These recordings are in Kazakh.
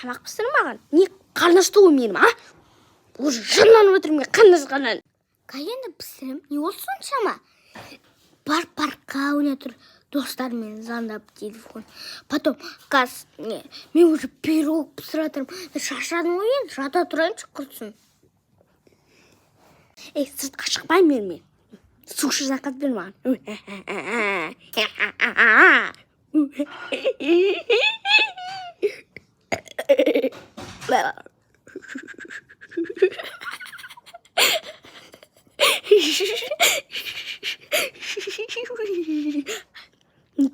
тамақ пісірмаған. Не қарнашты ғой менің, а? Уже жынданып отырмын мен қарнашқаннан. Енді пісірем, не ол соншама? Бар паркқа ойнатыр достармен звондап телефон. Потом мен уже пирог пісіратырмын. Шашадым ғой енді, жата тұрайыншы құрсын. Сыртқа шықпаймын мен. Суши заказ бер маған.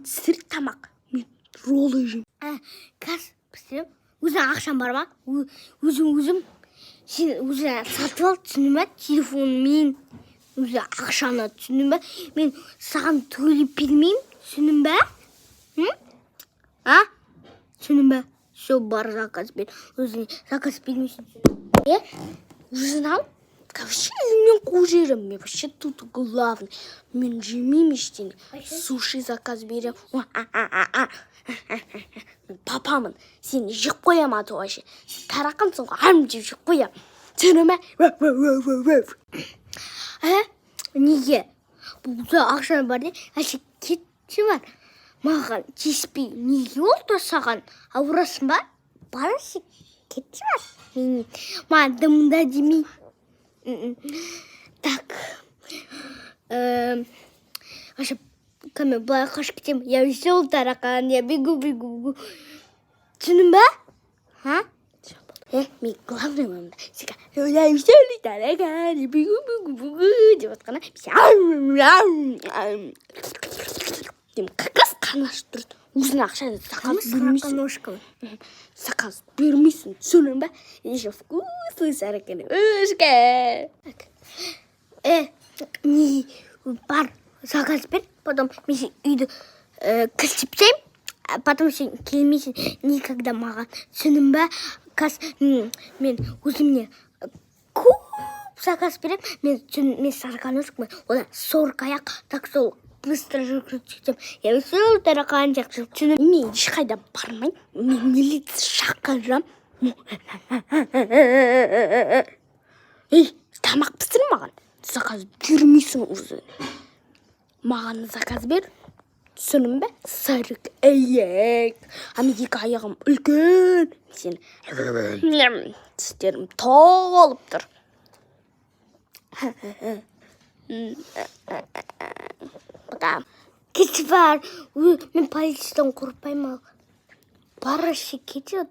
Сырт тамақ. Мен роллы жеймін. Қазір пісірем. Өзің ақшам бар ма? Өзім сен өзің сатып ал, түсіндің бе? Телефонмен өзі ақшаны түсіндің бе? Мен саған төлеп бермеймін, түсіндің бе? Түсіндің бе? Все, бар заказ бер. Өзің заказ бермейсің. Өзің ал? Вообще мен қуып жерім. Мен вообще тут главный. Мен жемеймін ештеңе. Суши заказ берем. Папамын. Сені жеп қоям аты вообще. Тарақансың ғой, арым жеп қоям. Түсіндің бе? Неге? Бұл ақшаны бар де, әше кетші бар. Маған теспей, неге ол саған? Аурасың ба? Барашы, кетші бар. Маған дымда демей. Так. Вообще, кәме былай қаш кетем. Я весел таракан, я бегу. Түсіндің ба? Мен главный мамда. Сека, я веселый таракан, я бегу деп отқана. Дем, какас қанашып тұрды. Өзің ақшаны заказ бермейсің. Заказ бермейсің, түсіндің ба? Еще вкусный сараканы. Өшке. Не бар заказ бер, потом мен сен үйді кілтіпсем, потом сен келмейсің никогда маған. Түсіндің ба? Мен өзімне көп заказ берем, мен сарканушкмын, одан 40 аяқ, так сол быстро жүгіріп сөйтсем, я весел таракан жақсы. Мен ешқайда бармайын, мен милиция шақырам. Тамақ пісір маған. Заказ бермейсің өзі. Маған заказ бер. Түсіндің бе? Сарық аяқ. Ами 2 аяғым үлкен. Сен тістерім толып тұр. Пока. Кетші бар. Мен полициядан қорықпаймын. Барашы кетеді.